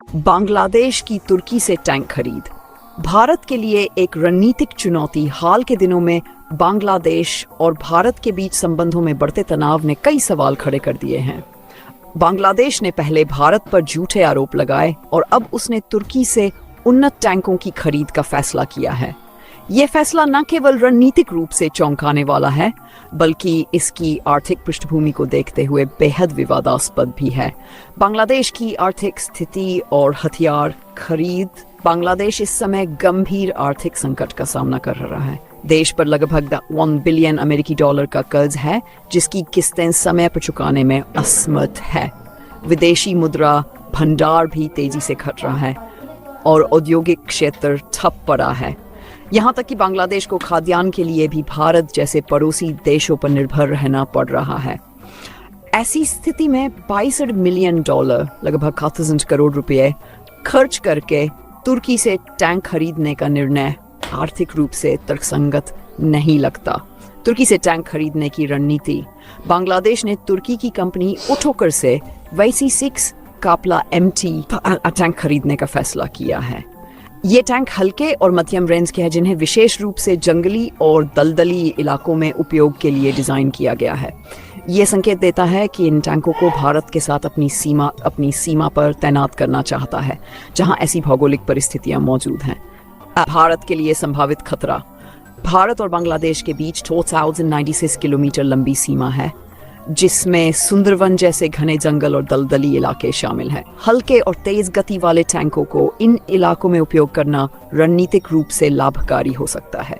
बांग्लादेश की तुर्की से टैंक खरीद भारत के लिए एक रणनीतिक चुनौती। हाल के दिनों में बांग्लादेश और भारत के बीच संबंधों में बढ़ते तनाव ने कई सवाल खड़े कर दिए हैं। बांग्लादेश ने पहले भारत पर झूठे आरोप लगाए और अब उसने तुर्की से उन्नत टैंकों की खरीद का फैसला किया है। ये फैसला न केवल रणनीतिक रूप से चौंकाने वाला है, बल्कि इसकी आर्थिक पृष्ठभूमि को देखते हुए बेहद विवादास्पद भी है। बांग्लादेश की आर्थिक स्थिति और हथियार खरीद। बांग्लादेश इस समय गंभीर आर्थिक संकट का सामना कर रहा है। देश पर लगभग 1 बिलियन अमेरिकी डॉलर का कर्ज है, जिसकी किस्तें समय पर चुकाने में असमर्थ है। विदेशी मुद्रा भंडार भी तेजी से घट रहा है और औद्योगिक क्षेत्र ठप पड़ा है। यहाँ तक कि बांग्लादेश को खाद्यान्न के लिए भी भारत जैसे पड़ोसी देशों पर निर्भर रहना पड़ रहा है। ऐसी स्थिति में 62 मिलियन डॉलर लगभग 1000 करोड़ रुपए खर्च करके तुर्की से टैंक खरीदने का निर्णय आर्थिक रूप से तर्कसंगत नहीं लगता। तुर्की से टैंक खरीदने की रणनीति। बांग्लादेश ने तुर्की की कंपनी ओटोकर से VC6 कापला MT टैंक खरीदने का फैसला किया है। ये टैंक हल्के और मध्यम रेंज के हैं, जिन्हें विशेष रूप से जंगली और दलदली इलाकों में उपयोग के लिए डिजाइन किया गया है। ये संकेत देता है कि इन टैंकों को भारत के साथ अपनी सीमा पर तैनात करना चाहता है, जहां ऐसी भौगोलिक परिस्थितियां मौजूद हैं। भारत के लिए संभावित खतरा। भारत और बांग्लादेश के बीच 2096 किलोमीटर लंबी सीमा है, जिसमें सुंदरवन जैसे घने जंगल और दलदली इलाके शामिल हैं। हल्के और तेज गति वाले टैंकों को इन इलाकों में उपयोग करना रणनीतिक रूप से लाभकारी हो सकता है।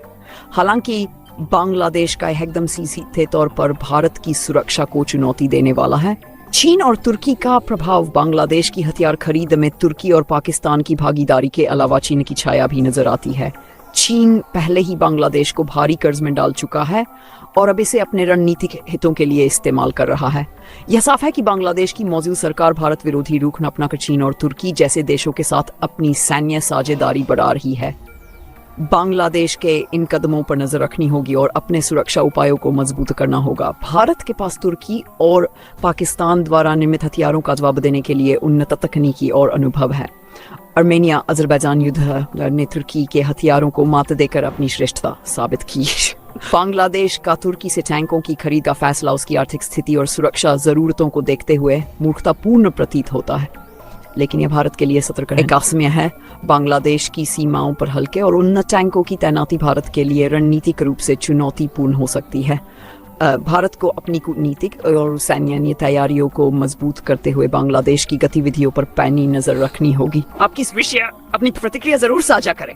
हालांकि बांग्लादेश का एकदम सीधे तौर पर भारत की सुरक्षा को चुनौती देने वाला है। चीन और तुर्की का प्रभाव। बांग्लादेश की हथियार खरीद में तुर्की और पाकिस्तान की भागीदारी के अलावा चीन की छाया भी नजर आती है। चीन पहले ही बांग्लादेश को भारी कर्ज में डाल चुका है और अब इसे अपने रणनीतिक हितों के लिए इस्तेमाल कर रहा है। यह साफ है कि बांग्लादेश की मौजूद सरकार भारत विरोधी रुख अपनाकर चीन और तुर्की जैसे देशों के साथ अपनी सैन्य साझेदारी बढ़ा रही है। बांग्लादेश के इन कदमों पर नजर रखनी होगी और अपने सुरक्षा उपायों को मजबूत करना होगा। भारत के पास तुर्की और पाकिस्तान द्वारा निर्मित हथियारों का जवाब देने के लिए उन्नत तकनीकी और अनुभव है। आर्मेनिया अजरबैजान युद्ध ने तुर्की के हथियारों को मात देकर अपनी श्रेष्ठता साबित की। बांग्लादेश का तुर्की से टैंकों की खरीद का फैसला उसकी आर्थिक स्थिति और सुरक्षा जरूरतों को देखते हुए मूर्खतापूर्ण प्रतीत होता है, लेकिन यह भारत के लिए सतर्क रहना है। बांग्लादेश की सीमाओं पर हल्के और उन्नत टैंकों की तैनाती भारत के लिए रणनीतिक रूप से चुनौतीपूर्ण हो सकती है। भारत को अपनी कूटनीतिक और सैन्य तैयारियों को मजबूत करते हुए बांग्लादेश की गतिविधियों पर पैनी नजर रखनी होगी। आपकी इस विषय अपनी प्रतिक्रिया जरूर साझा करें।